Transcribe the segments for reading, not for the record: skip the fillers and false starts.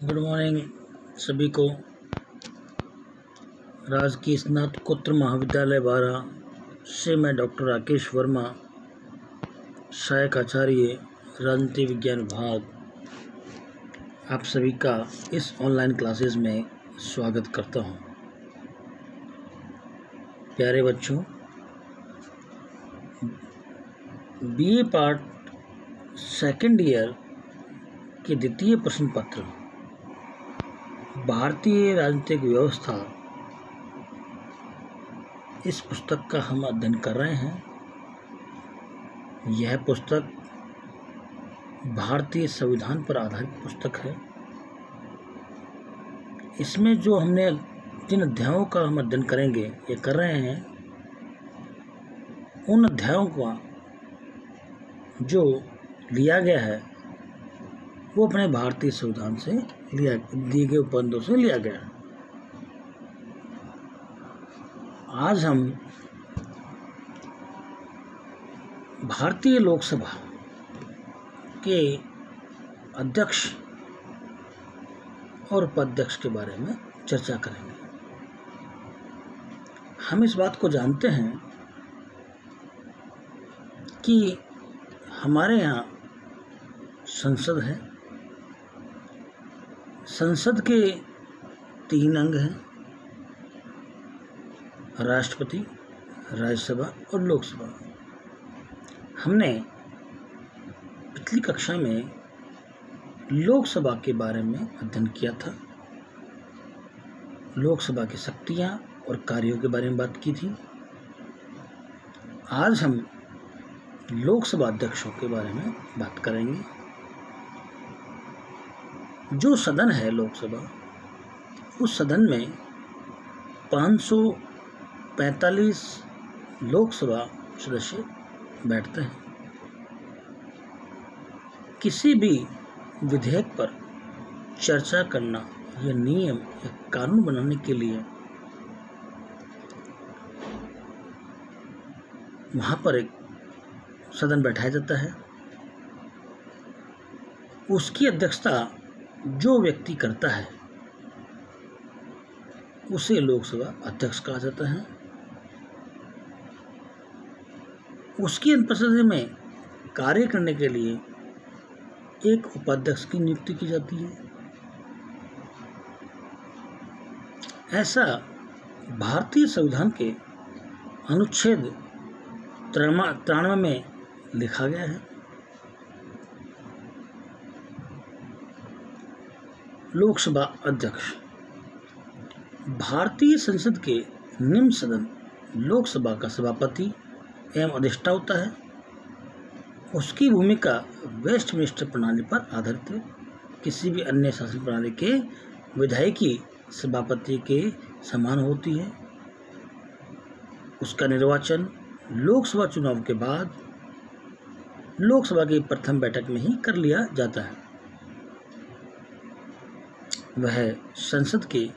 Good morning सभी को। राजकीय स्नातकोत्तर महाविद्यालय बारा से मैं डॉक्टर राकेश वर्मा, सहायक आचार्य राजनीति विज्ञान विभाग, आप सभी का इस ऑनलाइन क्लासेस में स्वागत करता हूं। प्यारे बच्चों, बीए पार्ट सेकेंड ईयर के द्वितीय प्रश्न पत्र भारतीय राजनीतिक व्यवस्था, इस पुस्तक का हम अध्ययन कर रहे हैं। यह पुस्तक भारतीय संविधान पर आधारित पुस्तक है। इसमें जो हमने जिन अध्यायों का हम अध्ययन करेंगे ये कर रहे हैं, उन अध्यायों का जो लिया गया है वो अपने भारतीय संविधान से दिए गए उपबंधों से लिया गया है। आज हम भारतीय लोकसभा के अध्यक्ष और उपाध्यक्ष के बारे में चर्चा करेंगे। हम इस बात को जानते हैं कि हमारे यहाँ संसद है। संसद के 3 अंग हैं: राष्ट्रपति, राज्यसभा और लोकसभा। हमने पिछली कक्षा में लोकसभा के बारे में अध्ययन किया था। लोकसभा की शक्तियां और कार्यों के बारे में बात की थी। आज हम लोकसभा अध्यक्षों के बारे में बात करेंगे। जो सदन है लोकसभा, उस सदन में 545 लोकसभा सदस्य बैठते हैं। किसी भी विधेयक पर चर्चा करना या नियम या कानून बनाने के लिए वहाँ पर एक सदन बैठाया जाता है। उसकी अध्यक्षता जो व्यक्ति करता है उसे लोकसभा अध्यक्ष कहा जाता है। उसकी अनुपस्थिति में कार्य करने के लिए एक उपाध्यक्ष की नियुक्ति की जाती है। ऐसा भारतीय संविधान के अनुच्छेद 93 में लिखा गया है। लोकसभा अध्यक्ष भारतीय संसद के निम्न सदन लोकसभा का सभापति एवं अधिष्ठा होता है। उसकी भूमिका वेस्टमिनिस्टर प्रणाली पर आधारित है। किसी भी अन्य शासन प्रणाली के विधायकी सभापति के समान होती है। उसका निर्वाचन लोकसभा चुनाव के बाद लोकसभा की प्रथम बैठक में ही कर लिया जाता है। वह संसद के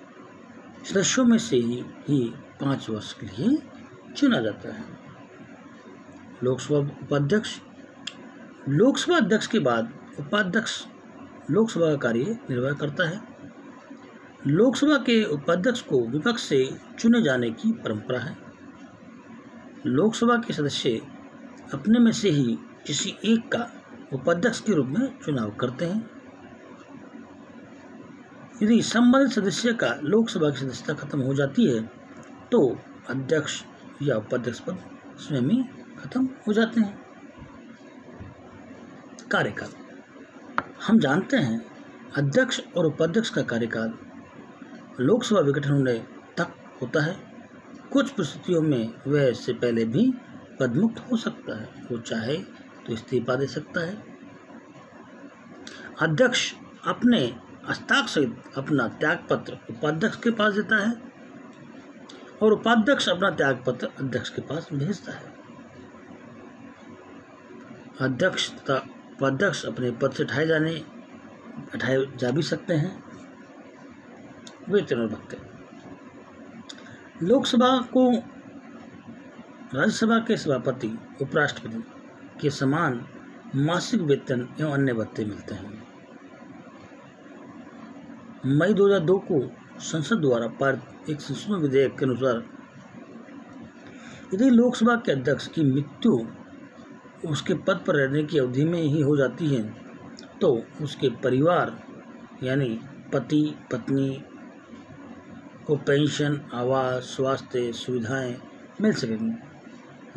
सदस्यों में से ही 5 वर्ष के लिए चुना जाता है। लोकसभा उपाध्यक्ष, लोकसभा अध्यक्ष के बाद उपाध्यक्ष लोकसभा का कार्य निर्वाह करता है। लोकसभा के उपाध्यक्ष को विपक्ष से चुने जाने की परंपरा है। लोकसभा के सदस्य अपने में से ही किसी एक का उपाध्यक्ष के रूप में चुनाव करते हैं। यदि संबंधित सदस्य का लोकसभा की सदस्यता खत्म हो जाती है तो अध्यक्ष या उपाध्यक्ष पद स्वयं ही खत्म हो जाते हैं। कार्यकाल, हम जानते हैं अध्यक्ष और उपाध्यक्ष का कार्यकाल लोकसभा विघटन होने तक होता है। कुछ परिस्थितियों में वह इससे पहले भी पदमुक्त हो सकता है। वो चाहे तो इस्तीफा दे सकता है। अध्यक्ष अपने हस्ताक्षर सहित अपना त्यागपत्र उपाध्यक्ष के पास देता है और उपाध्यक्ष अपना त्यागपत्र अध्यक्ष के पास भेजता है। अध्यक्ष तथा उपाध्यक्ष अपने पद से हटाए जा भी सकते हैं। वे तीनों रखते हैं। लोकसभा को राज्यसभा के सभापति, उपराष्ट्रपति के समान मासिक वेतन एवं अन्य भत्ते मिलते हैं। मई 2002 को संसद द्वारा पारित एक संशोधन विधेयक के अनुसार यदि लोकसभा के अध्यक्ष की मृत्यु उसके पद पर रहने की अवधि में ही हो जाती है तो उसके परिवार यानी पति पत्नी को पेंशन, आवास, स्वास्थ्य सुविधाएं मिल सकेंगी।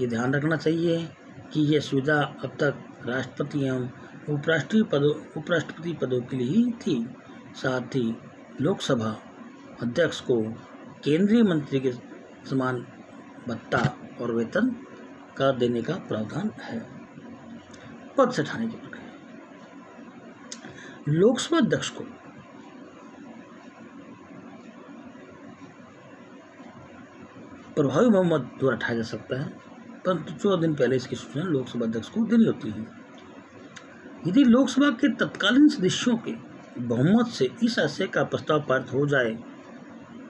ये ध्यान रखना चाहिए कि यह सुविधा अब तक राष्ट्रपति एवं उपराष्ट्रपति पदों के लिए ही थी। साथ ही लोकसभा अध्यक्ष को केंद्रीय मंत्री के समान भत्ता और वेतन कर देने का प्रावधान है। पद से हटाने की प्रक्रिया। लोकसभा अध्यक्ष को प्रभावी बहुमत द्वारा हटाया जा सकता है, परंतु 14 दिन पहले इसकी सूचना लोकसभा अध्यक्ष को देनी होती है। यदि लोकसभा के तत्कालीन सदस्यों के बहुमत से इस आशय का प्रस्ताव पारित हो जाए,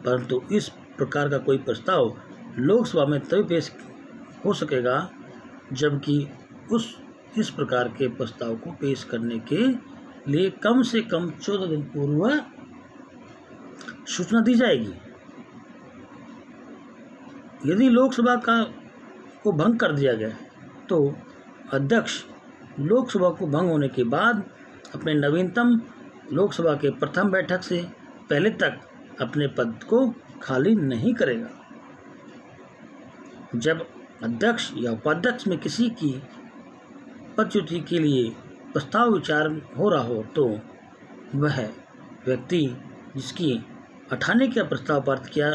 परंतु इस प्रकार का कोई प्रस्ताव लोकसभा में तभी पेश हो सकेगा जबकि इस प्रकार के प्रस्ताव को पेश करने के लिए कम से कम 14 दिन पूर्व सूचना दी जाएगी। यदि लोकसभा को भंग कर दिया गया तो अध्यक्ष लोकसभा को भंग होने के बाद अपने नवीनतम लोकसभा के प्रथम बैठक से पहले तक अपने पद को खाली नहीं करेगा। जब अध्यक्ष या उपाध्यक्ष में किसी की पदच्युति के लिए प्रस्ताव विचार हो रहा हो तो वह व्यक्ति जिसकी हटाने का प्रस्ताव पारित किया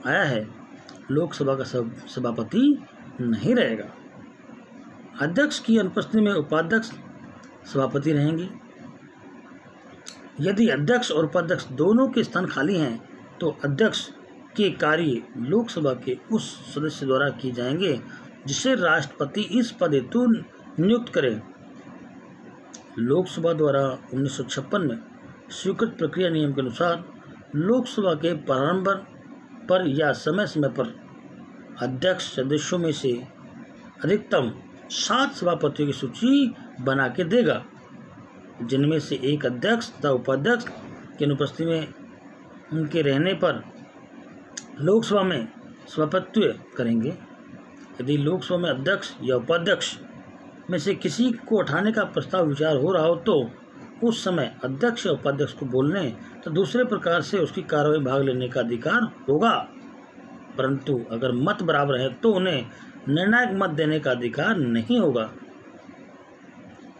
आया है लोकसभा का सभापति नहीं रहेगा। अध्यक्ष की अनुपस्थिति में उपाध्यक्ष सभापति रहेंगे। यदि अध्यक्ष और उपाध्यक्ष दोनों के स्थान खाली हैं तो अध्यक्ष के कार्य लोकसभा के उस सदस्य द्वारा किए जाएंगे जिसे राष्ट्रपति इस पद हेतु नियुक्त करें। लोकसभा द्वारा 1956 में स्वीकृत प्रक्रिया नियम के अनुसार लोकसभा के प्रारंभ पर या समय समय पर अध्यक्ष सदस्यों में से अधिकतम 7 सभापतियों की सूची बना के देगा, जिनमें से एक अध्यक्ष तथा उपाध्यक्ष की अनुपस्थिति में उनके रहने पर लोकसभा में सभापतित्व करेंगे। यदि लोकसभा में अध्यक्ष या उपाध्यक्ष में से किसी को उठाने का प्रस्ताव विचार हो रहा हो तो उस समय अध्यक्ष या उपाध्यक्ष को बोलने तो दूसरे प्रकार से उसकी कार्रवाई में भाग लेने का अधिकार होगा, परंतु अगर मत बराबर है तो उन्हें निर्णायक मत देने का अधिकार नहीं होगा।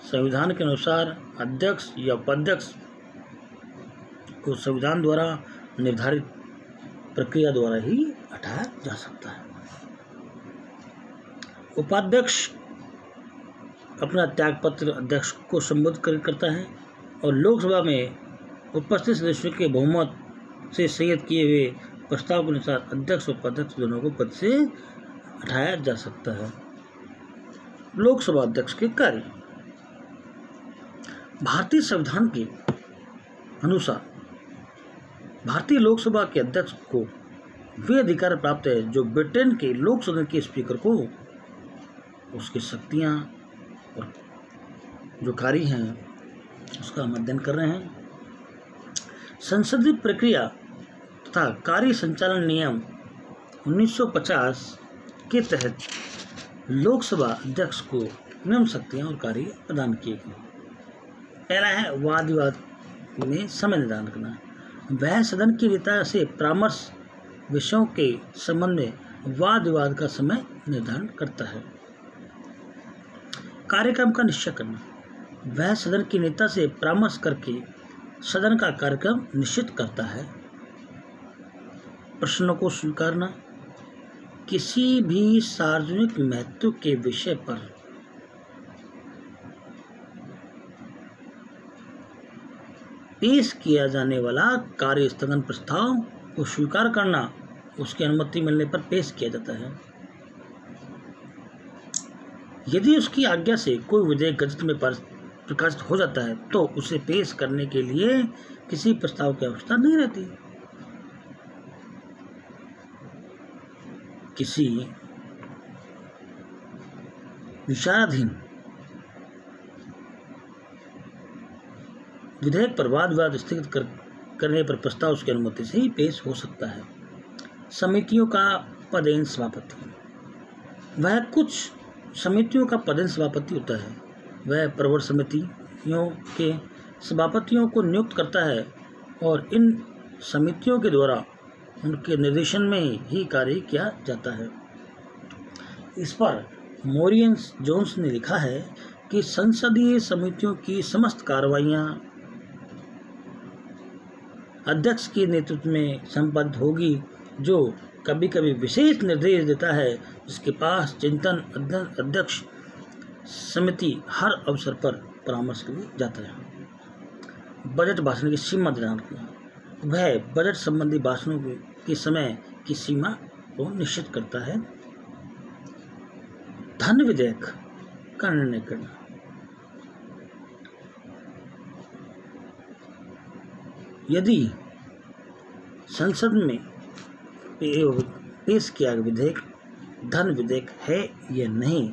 संविधान के अनुसार अध्यक्ष या उपाध्यक्ष को संविधान द्वारा निर्धारित प्रक्रिया द्वारा ही हटाया जा सकता है। उपाध्यक्ष अपना त्यागपत्र अध्यक्ष को संबोधित करता है और लोकसभा में उपस्थित सदस्यों के बहुमत से संयत किए हुए प्रस्ताव के अनुसार अध्यक्ष और उपाध्यक्ष दोनों को पद से हटाया जा सकता है। लोकसभा अध्यक्ष के कार्य। भारतीय संविधान के अनुसार भारतीय लोकसभा के अध्यक्ष को वे अधिकार प्राप्त है जो ब्रिटेन के लोक सदन के स्पीकर को उसकी शक्तियां और जो कार्य हैं उसका हम अध्ययन कर रहे हैं। संसदीय प्रक्रिया तथा कार्य संचालन नियम 1950 के तहत लोकसभा अध्यक्ष को निम्न शक्तियां और कार्य प्रदान किए गए। पहला है वाद विवाद में समय निर्धारण करना। वह सदन के नेता से परामर्श विषयों के संबंध में वाद विवाद का समय निर्धारण करता है। कार्यक्रम का निश्चय करना। वह सदन के नेता से परामर्श करके सदन का कार्यक्रम निश्चित करता है। प्रश्नों को स्वीकारना। किसी भी सार्वजनिक महत्व के विषय पर पेश किया जाने वाला कार्य स्थगन प्रस्ताव को स्वीकार करना, उसकी अनुमति मिलने पर पेश किया जाता है। यदि उसकी आज्ञा से कोई विधेयक गजट में प्रकाशित हो जाता है तो उसे पेश करने के लिए किसी प्रस्ताव की आवश्यकता नहीं रहती। किसी विचाराधीन विधेयक पर वाद विवाद स्थगित करने पर प्रस्ताव उसकी अनुमति से ही पेश हो सकता है। समितियों का पदेन सभापति, वह कुछ समितियों का पदेन सभापति होता है। वह प्रवर समितियों के सभापतियों को नियुक्त करता है और इन समितियों के द्वारा उनके निर्देशन में ही कार्य किया जाता है। इस पर मोरियन जोन्स ने लिखा है कि संसदीय समितियों की समस्त कार्रवाइयाँ अध्यक्ष के नेतृत्व में संपन्न होगी, जो कभी कभी विशेष निर्देश देता है जिसके पास चिंतन अध्यक्ष समिति हर अवसर पर परामर्श के लिए जाता है। बजट भाषण की सीमा निर्धारण करना, वह बजट संबंधी भाषणों के समय की सीमा को निश्चित करता है। धन विधेयक का निर्णय करना, यदि संसद में पेश किया विधेयक धन विधेयक है या नहीं,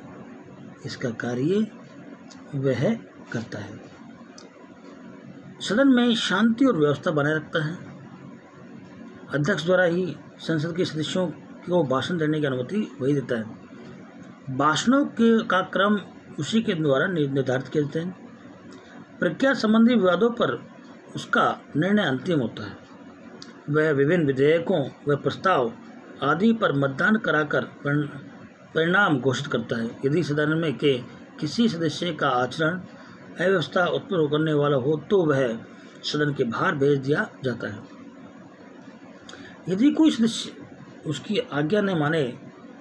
इसका कार्य वह करता है। सदन में शांति और व्यवस्था बनाए रखता है। अध्यक्ष द्वारा ही संसद के सदस्यों को भाषण देने की अनुमति वही देता है। भाषणों का क्रम उसी के द्वारा निर्धारित किए जाते हैं। प्रक्रिया संबंधी विवादों पर उसका निर्णय अंतिम होता है। वह विभिन्न विधेयकों व प्रस्ताव आदि पर मतदान कराकर परिणाम घोषित करता है। यदि सदन में के किसी सदस्य का आचरण अव्यवस्था उत्पन्न करने वाला हो तो वह सदन के बाहर भेज दिया जाता है। यदि कोई सदस्य उसकी आज्ञा न माने,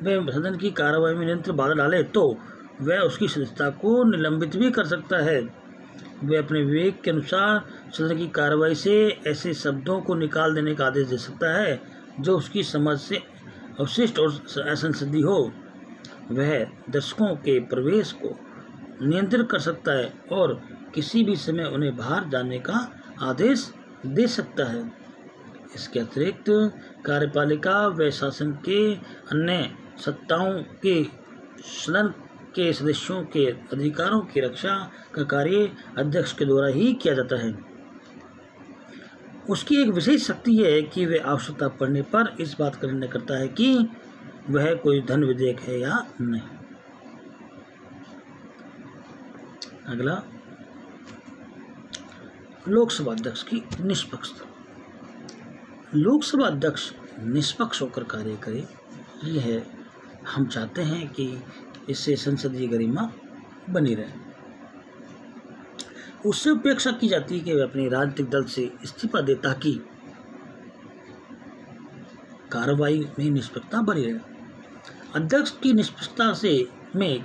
वह सदन की कार्रवाई में निरंतर बाधा डाले, तो वह उसकी सदस्यता को निलंबित भी कर सकता है। वह अपने विवेक के अनुसार सदन की कार्रवाई से ऐसे शब्दों को निकाल देने का आदेश दे सकता है जो उसकी समझ से अवशिष्ट और असंसदीय हो। वह दर्शकों के प्रवेश को नियंत्रित कर सकता है और किसी भी समय उन्हें बाहर जाने का आदेश दे सकता है। इसके अतिरिक्त कार्यपालिका व शासन के अन्य सत्ताओं के सदन के सदस्यों के अधिकारों की रक्षा का कार्य अध्यक्ष के द्वारा ही किया जाता है। उसकी एक विशेष शक्ति है कि वह आवश्यकता पड़ने पर इस बात का निर्णय करता है कि वह कोई धन विधेयक है या नहीं। अगला, लोकसभा अध्यक्ष की निष्पक्षता। लोकसभा अध्यक्ष निष्पक्ष होकर कार्य करे, यह हम चाहते हैं कि इससे संसदीय गरिमा बनी रहे। उससे अपेक्षा की जाती है कि वह अपने राजनीतिक दल से इस्तीफा दे ताकि कार्रवाई में निष्पक्षता बनी रहे। अध्यक्ष की निष्पक्षता से में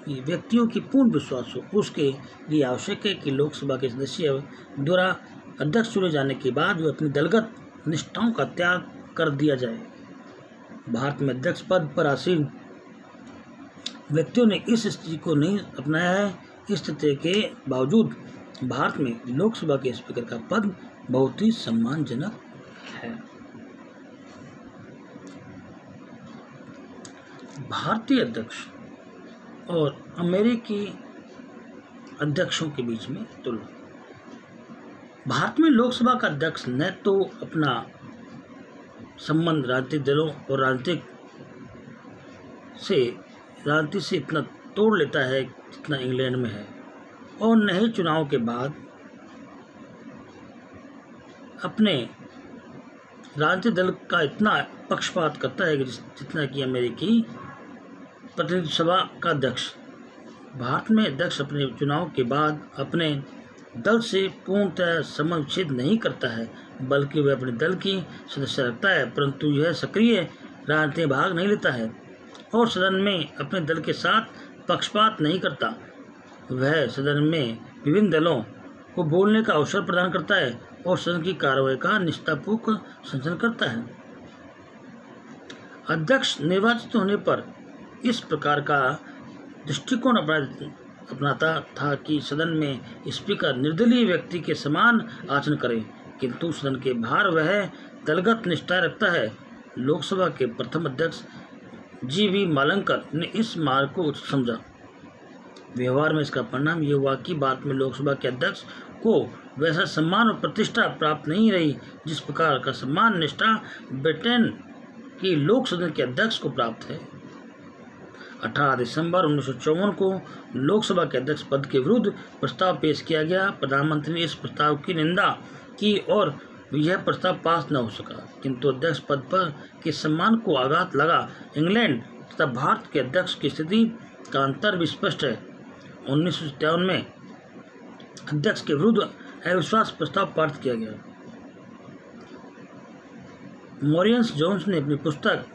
व्यक्तियों की पूर्ण विश्वास हो। उसके लिए आवश्यक है कि लोकसभा के सदस्य द्वारा अध्यक्ष चुने जाने के बाद वह अपनी दलगत निष्ठाओं का त्याग कर दिया जाए। भारत में अध्यक्ष पद पर आसीन व्यक्तियों ने इस स्थिति को नहीं अपनाया है। इस स्थिति के बावजूद भारत में लोकसभा के स्पीकर का पद बहुत ही सम्मानजनक है। भारतीय अध्यक्ष और अमेरिकी अध्यक्षों के बीच में तुलना। भारत में लोकसभा का अध्यक्ष न तो अपना संबंध राजनीतिक दलों और राजनीति से इतना तोड़ लेता है जितना इंग्लैंड में है, और न ही चुनाव के बाद अपने राजनीतिक दल का इतना पक्षपात करता है कि जितना कि अमेरिकी प्रतिनिधि सभा का अध्यक्ष। भारत में अध्यक्ष अपने चुनाव के बाद अपने दल से पूर्णतः संबंध विच्छेद नहीं करता है, बल्कि वह अपने दल की सदस्य रखता है, परंतु यह सक्रिय राजनीति में भाग नहीं लेता है और सदन में अपने दल के साथ पक्षपात नहीं करता। वह सदन में विभिन्न दलों को बोलने का अवसर प्रदान करता है और सदन की कार्रवाई का निष्ठापूर्वक संचालन करता है। अध्यक्ष निर्वाचित होने पर इस प्रकार का दृष्टिकोण अपनाता था कि सदन में स्पीकर निर्दलीय व्यक्ति के समान आचरण करे, किंतु सदन के बाहर वह दलगत निष्ठा रखता है। लोकसभा के प्रथम अध्यक्ष जी.बी. मालंकर ने इस मार्ग को उचित समझा। व्यवहार में इसका परिणाम ये हुआ कि भारत में लोकसभा के अध्यक्ष को वैसा सम्मान और प्रतिष्ठा प्राप्त नहीं रही जिस प्रकार का सम्मान निष्ठा ब्रिटेन की लोक सदन के अध्यक्ष को प्राप्त है। 18 दिसंबर 1954 को लोकसभा के अध्यक्ष पद के विरुद्ध प्रस्ताव पेश किया गया। प्रधानमंत्री ने इस प्रस्ताव की निंदा की और यह प्रस्ताव पास न हो सका, किंतु अध्यक्ष पद पर के सम्मान को आघात लगा। इंग्लैंड तथा भारत के अध्यक्ष की स्थिति का अंतर भी स्पष्ट है। 1957 में अध्यक्ष के विरुद्ध अविश्वास प्रस्ताव पारित किया गया। मॉरियस जोन्स ने अपनी पुस्तक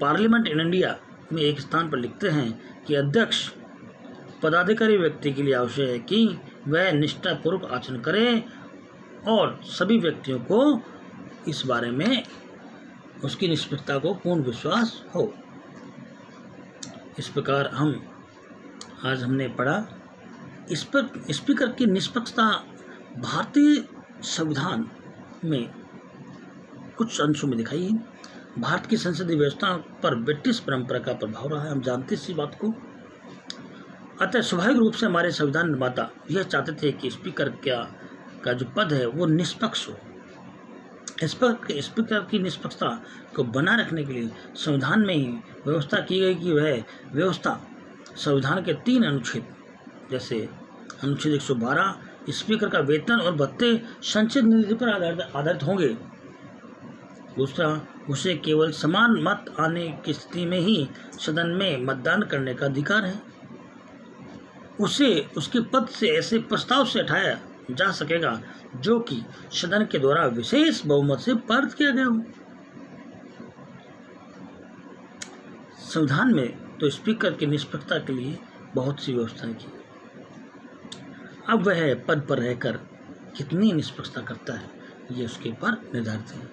पार्लियामेंट इन इंडिया में एक स्थान पर लिखते हैं कि अध्यक्ष पदाधिकारी व्यक्ति के लिए आवश्यक है कि वह निष्ठापूर्वक आचरण करे और सभी व्यक्तियों को इस बारे में उसकी निष्पक्षता को पूर्ण विश्वास हो। इस प्रकार आज हमने पढ़ा स्पीकर की निष्पक्षता भारतीय संविधान में कुछ अंशों में दिखाई है। भारत की संसदीय व्यवस्था पर ब्रिटिश परंपरा का प्रभाव रहा है, हम जानते इसी बात को। अतः स्वाभाविक रूप से हमारे संविधान निर्माता यह चाहते थे कि स्पीकर का जो पद है वो निष्पक्ष हो। स्पीकर की निष्पक्षता को बनाए रखने के लिए संविधान में ही व्यवस्था की गई कि वह व्यवस्था संविधान के 3 अनुच्छेद जैसे अनुच्छेद 112 स्पीकर का वेतन और भत्ते संचित निधि पर आधारित होंगे। दूसरा, उसे केवल समान मत आने की स्थिति में ही सदन में मतदान करने का अधिकार है। उसे उसके पद से ऐसे प्रस्ताव से हटाया जा सकेगा जो कि सदन के द्वारा विशेष बहुमत से पारित किया गया हो। संविधान में तो स्पीकर की निष्पक्षता के लिए बहुत सी व्यवस्थाएं की। अब वह पद पर रहकर कितनी निष्पक्षता करता है ये उसके ऊपर निर्धारित है।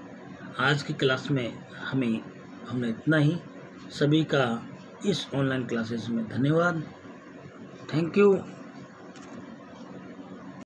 आज की क्लास में हमने इतना ही। सभी का इस ऑनलाइन क्लासेस में धन्यवाद। Thank you.